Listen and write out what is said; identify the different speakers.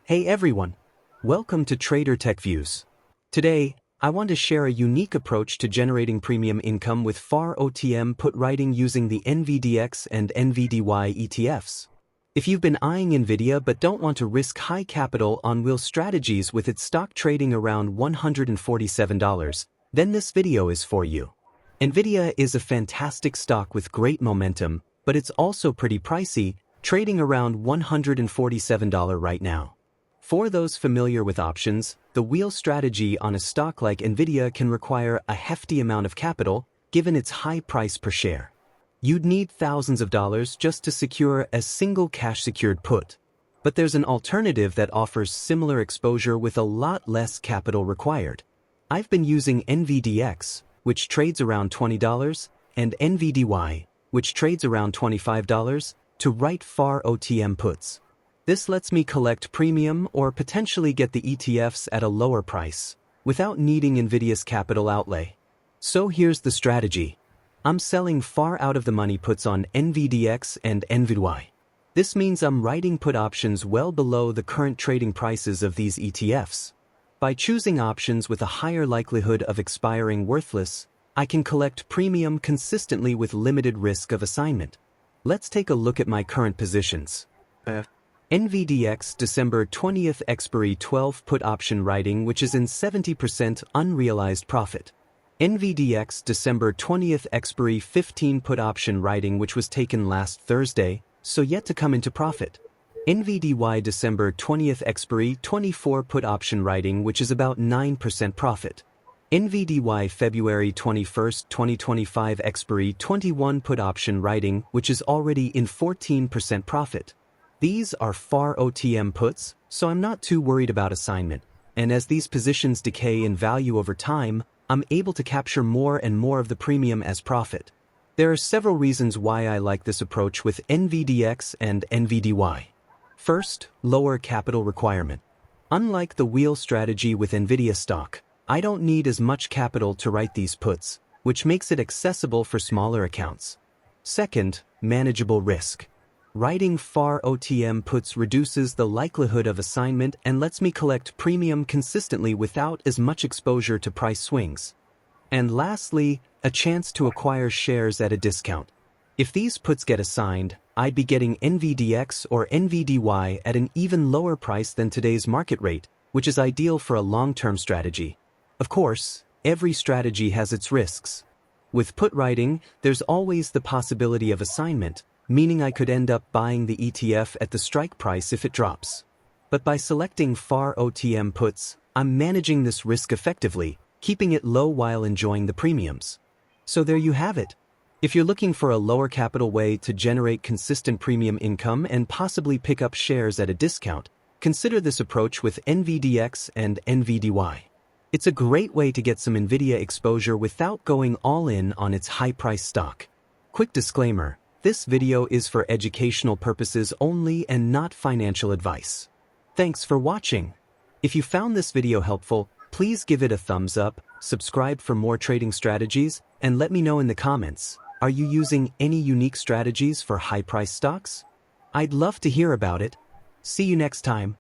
Speaker 1: Hey everyone! Welcome to Trader Tech Views. Today, I want to share a unique approach to generating premium income with FAR OTM put writing using the NVDX and NVDY ETFs. If you've been eyeing NVIDIA but don't want to risk high capital on wheel strategies with its stock trading around $147, then this video is for you. NVIDIA is a fantastic stock with great momentum, but it's also pretty pricey, trading around $147 right now. For those familiar with options, the wheel strategy on a stock like NVIDIA can require a hefty amount of capital, given its high price per share. You'd need thousands of dollars just to secure a single cash-secured put. But there's an alternative that offers similar exposure with a lot less capital required. I've been using NVDX, which trades around $20, and NVDY, which trades around $25, to write FAR OTM puts. This lets me collect premium or potentially get the ETFs at a lower price, without needing NVIDIA's capital outlay. So here's the strategy. I'm selling far out-of-the-money puts on NVDX and NVDY. This means I'm writing put options well below the current trading prices of these ETFs. By choosing options with a higher likelihood of expiring worthless, I can collect premium consistently with limited risk of assignment. Let's take a look at my current positions. NVDX December 20th expiry 12 put option writing, which is in 70% unrealized profit. NVDX December 20th expiry 15 put option writing, which was taken last Thursday, so yet to come into profit. NVDY December 20th expiry 24 put option writing, which is about 9% profit. NVDY February 21st 2025 expiry 21 put option writing, which is already in 14% profit. These are FAR OTM puts, so I'm not too worried about assignment, and as these positions decay in value over time, I'm able to capture more and more of the premium as profit. There are several reasons why I like this approach with NVDX and NVDY. First, lower capital requirement. Unlike the wheel strategy with NVIDIA stock, I don't need as much capital to write these puts, which makes it accessible for smaller accounts. Second, manageable risk. Writing FAR OTM puts reduces the likelihood of assignment and lets me collect premium consistently without as much exposure to price swings. And lastly, a chance to acquire shares at a discount. If these puts get assigned, I'd be getting NVDX or NVDY at an even lower price than today's market rate, which is ideal for a long-term strategy. Of course, every strategy has its risks. With put writing, there's always the possibility of assignment, meaning I could end up buying the ETF at the strike price if it drops. But by selecting FAR OTM puts, I'm managing this risk effectively, keeping it low while enjoying the premiums. So there you have it. If you're looking for a lower capital way to generate consistent premium income and possibly pick up shares at a discount, consider this approach with NVDX and NVDY. It's a great way to get some NVIDIA exposure without going all in on its high-priced stock. Quick disclaimer. This video is for educational purposes only and not financial advice. Thanks for watching. If you found this video helpful, please give it a thumbs up, subscribe for more trading strategies, and let me know in the comments, are you using any unique strategies for high-priced stocks? I'd love to hear about it. See you next time.